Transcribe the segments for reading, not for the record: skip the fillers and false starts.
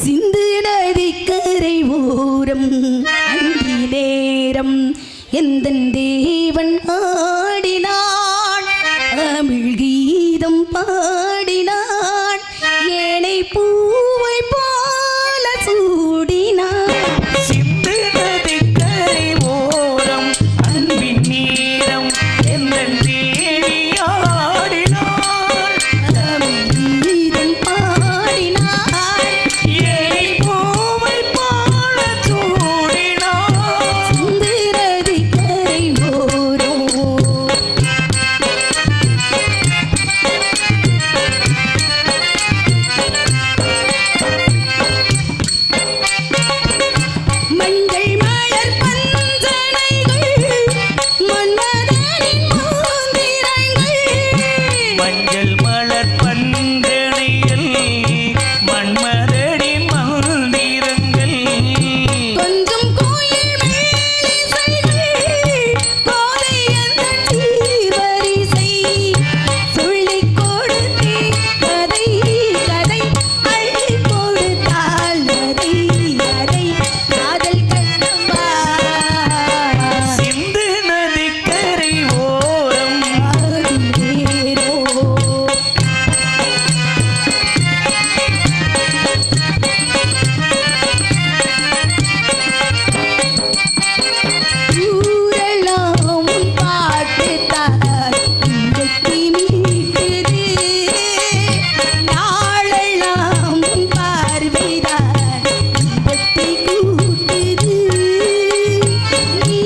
சிந்து நதிக்கரை ஓரம் அந்தி நேரம் எந்தன் தேவன் ஆடினான் தமிழ் கீதம் பாடினான் ஏனை பூவை போல சூடினான் சிந்து நதிக்கரை ஓரம் அன்பின் நேரம் எந்தன் தேவி ஆடினாள் தமிழ் கீதம் பாடினான் ஏனை பூவை போல சூடினாள் சிந்து நதிக்கரை ஓரம் மஞ்சள் மலர் பஞ்சனைகள் மன்மதனின் மோதிரங்கள் மஞ்சள் மலர் பந்தனையில் மன்மதடி மந்திரங்கள் கொஞ்சம் கோயில் மேலிசைகள் கோதை அந்தன் சீர்வரிசை சொல்லிக் கொடுத்தே கதை கதை அள்ளிக் கொடுத்தாள் அதை அதை காதல் கண்ணம்மா சிந்து நதிக்கரை ஓரம் ஆடுகிறோ ஊரெல்லாம் பாட்டுத்தான் இன்றைக்கு மீட்டுது நாளெல்லாம் பார்வைதான் இன்பத்தை கூட்டுது நீ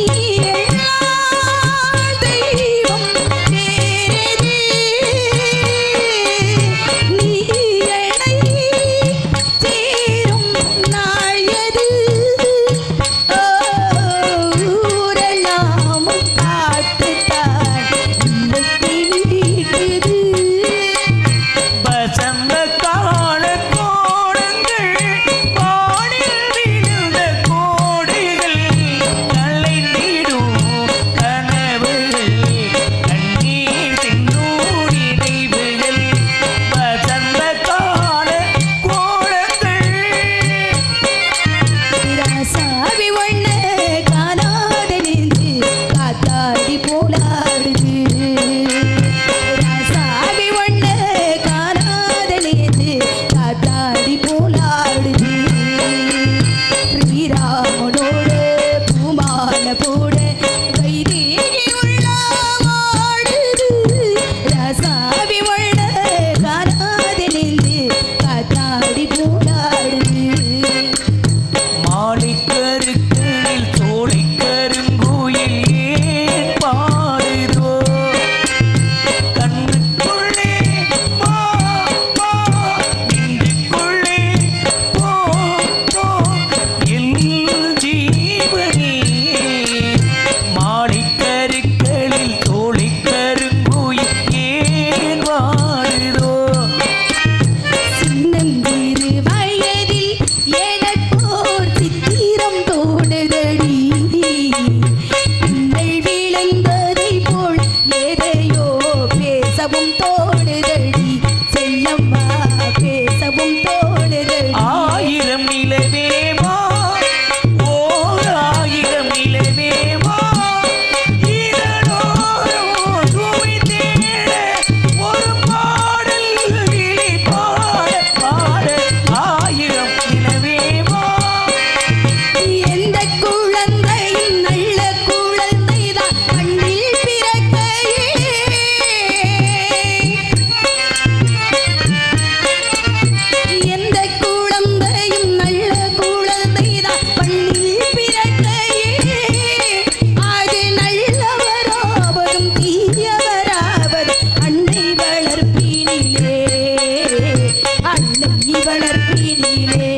எல்லாம் தெய்வம் வேறெது நீ என்னை சேரும் நாள் எது ஊரெல்லாம் பாட்டுத்தான் இன்பத்தை மீட்டுது வசந்த கால கோடங்கள் வானில் விழுந்த கோடுகள் கலைந்திடும் கனவுகள் கண்ணீர் தின்னூர் நினைவுகள் வசந்த கால கோடங்கள் ராசாவி ஒண்ணு காணாத நெஞ்சு காத்தாடி போலாடுது ராசாவி ஒண்ணு காணாத நெஞ்சு காத்தாடி போலாடுது ஸ்ரீராமனோடு பூமான போட கைதேகி உள்ள வாடுது ராசாவி ஒண்ணு காணாத நெஞ்சு காத்தாடி போலாடுது மாளிக்கருக்களில் தோழி கருங்குயில் ஏன் பாடுதோ கண்ணுக்குள்ளே மா மா நெஞ்சுக்குள்ளே போ போ என் ஜீவனே மாளிக்கருக்களில் தோழி கருங்குயில் ஏன் வாடுதோ சின்னந்திரு வயதில் எனக்கோர் சித்திரம் தோணுதடி பின்னல் விளைந்ததை போல் எதையோ பேசவும் தோணுதடி செல்லம்மா பேசவும் தோணுதடி ஆயிரம் நிலவேவா ஓர் ஆயிரம் நிலவேவா இதனோரம் சுவை தேட ஒரு பாடல் விழி பாட பாட ஆயிரம் நிலவேவா எந்த குழந்தையும் நல்ல குழந்தைதான் கண்ணில் பிறக்கையே எந்த குழந்தையும் நல்ல குழந்தைதான் கண்ணில் பிறக்கையே அது நல்லவராவதும் தீயவராவதும் அன்னை வளர்ப்பினிலே அன்னை வளர்ப்பினிலே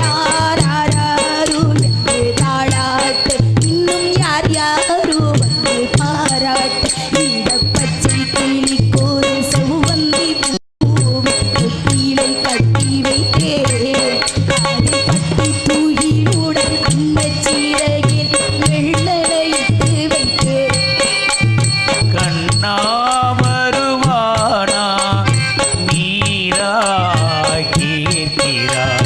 யாராரோ என்று தாளாட்டு இன்னும் யார் யாரோ வந்து பாராட்டு இந்த பச்சை கிளிக்கோரு செவ்வந்தி பூவை தொட்டிலை கட்டி வைத்தேன் அதை பட்டி தூயிலுடன் அன்னச் சீரகில் வெள்ளடையிட்டு வைத்தேன் கண்ணா வருவானா நீராய் கேட்கிறாய்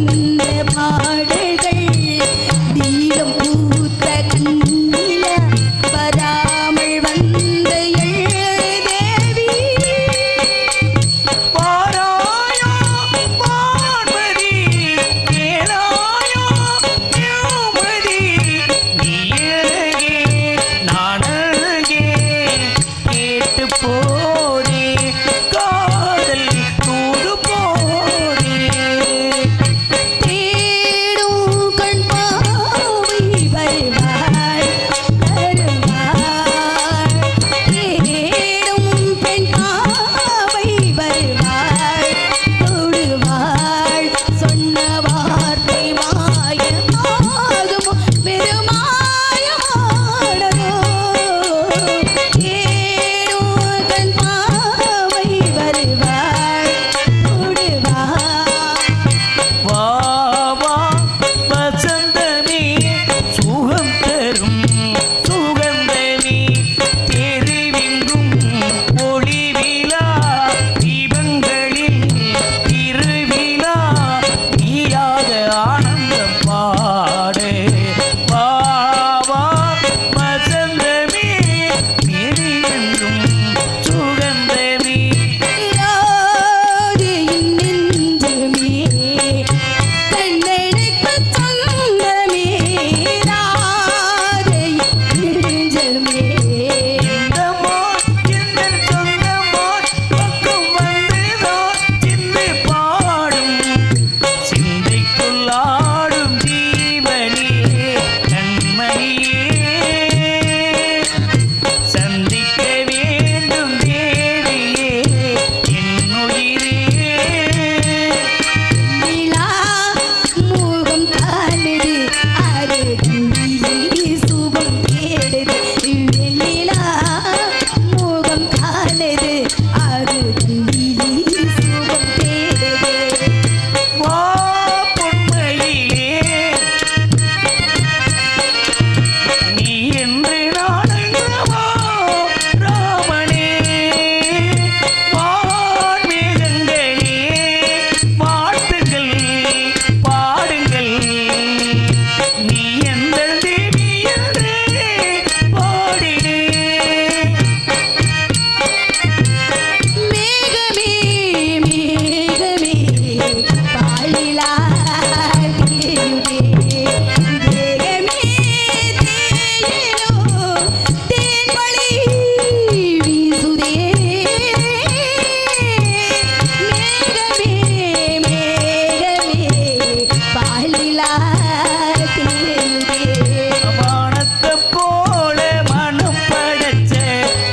இந்த பாடல்கள் தீபம் பூத்த கண்ணில வராமல் வந்த தேவி பாராயோ பார்வதி கேளாயோ யோமதி நீயே நானே கேட்டு போதே காதல் தூது போதே தேடும் கண் பாவை வருவாள் வருவாள் தேடும் பெண் பாவை வருவாள் தொடுவாள் சொன்ன வார்த்தை மாயமாகுமோ பெருமாயமானதோ தேடும் கண் பாவை வருவாள் தொடுவாள் வா வா வசந்தமே சுகம் தரும் சுகந்தமே தெருவெங்கும் ஒளிவிழா தீபங்களில் திருவிழா நீயாக ஆனந்தம் பாடு வா வா வசந்தமே தெருவெங்கும் சுகந்தமே ராதையின் நெஞ்சமே கண்ணெடுக்கச் சொந்தமே ராதையின் நெஞ்சமே இந்தமோ எந்தன் சொந்தமோ பக்கம் வந்துதான் சிந்து பாடும் சிந்தைக்குள்ளாடும் ஜீவனே கண்மணியே சந்திக்க வேண்டும் தேவியே என்னுயிரே நிலா முகம் காணுது அது கண்ணிலே சுகம் தேடுது வெண்ணிலா முகம் காணுது அது கண்ணிலே சுகம் தேடுது வா பொன்மையிலே நீ என்று நாடங்கவா ராமனே வான்மேகங்களே வாழ்த்துகள் பாடுங்கள் நீ எந்த தேவி என்று பாடினே மேகமே மேகமே பாலிலா தேயுதே தேகமே தேயிலோ தேன்மழை வீசுதே மேகமே மேகமே பாலிலா தேயுதே வானத்தைப் போல மனம் படைச்ச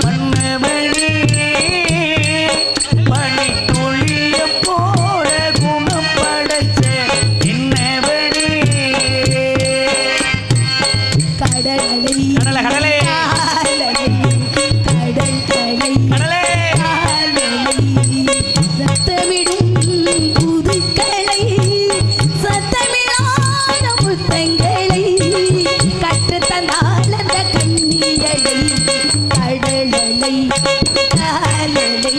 மன்னவனே பனித்துளியைப் போல குணம் படைச்ச என்னவனே கடலை கடலே கடல் கலை கடலே சத்தமிடும் புதுக்களை சத்தமிழாத முத்தங்களை கற்று தந்தால் அந்த கண்ணியலை கடலலை காலலை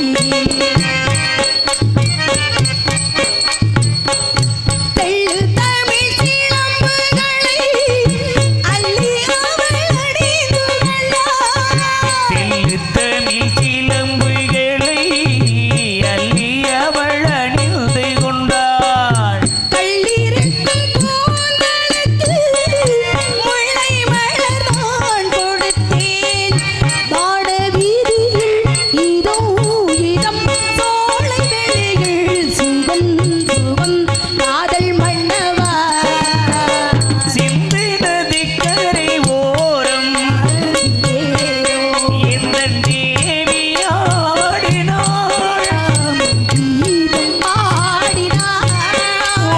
தெள்ளு தமிழ் சிலம்புகளை அள்ளி அவள் அணிந்துள்ளாள் தெள்ளுத்தமிழ் சிலம்புகளை அள்ளி அவள் அணிந்து கொண்டாள் கள்ளிருக்கும் கூந்தலுக்கு முல்லை மலர் நான் கொடுத்தேன் வாட வீதியில் இதோ இதம் சோலை வெளியில் சுகம் சுகம் காதல் மன்னவா சிந்து நதிக்கரை ஓரம் எந்தன் தேவி ஆடினாள் கீதம் பாடினான்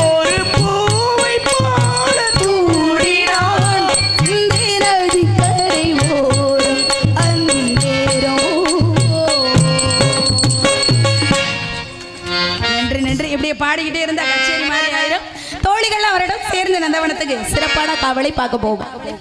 ஒரு பூவை போல கூடினான் நதிக்கரை ஓரம் அந்நேரம் நன்றி நன்றி இப்படியே பாடிக்கிட்டே இருந்தா கச்சேரி மாதிரி ஆயிரும் தோழிகள் அவரிடம் சேர்ந்து நந்தவனத்துக்கு சிறப்பான காவலை பார்க்க போகும்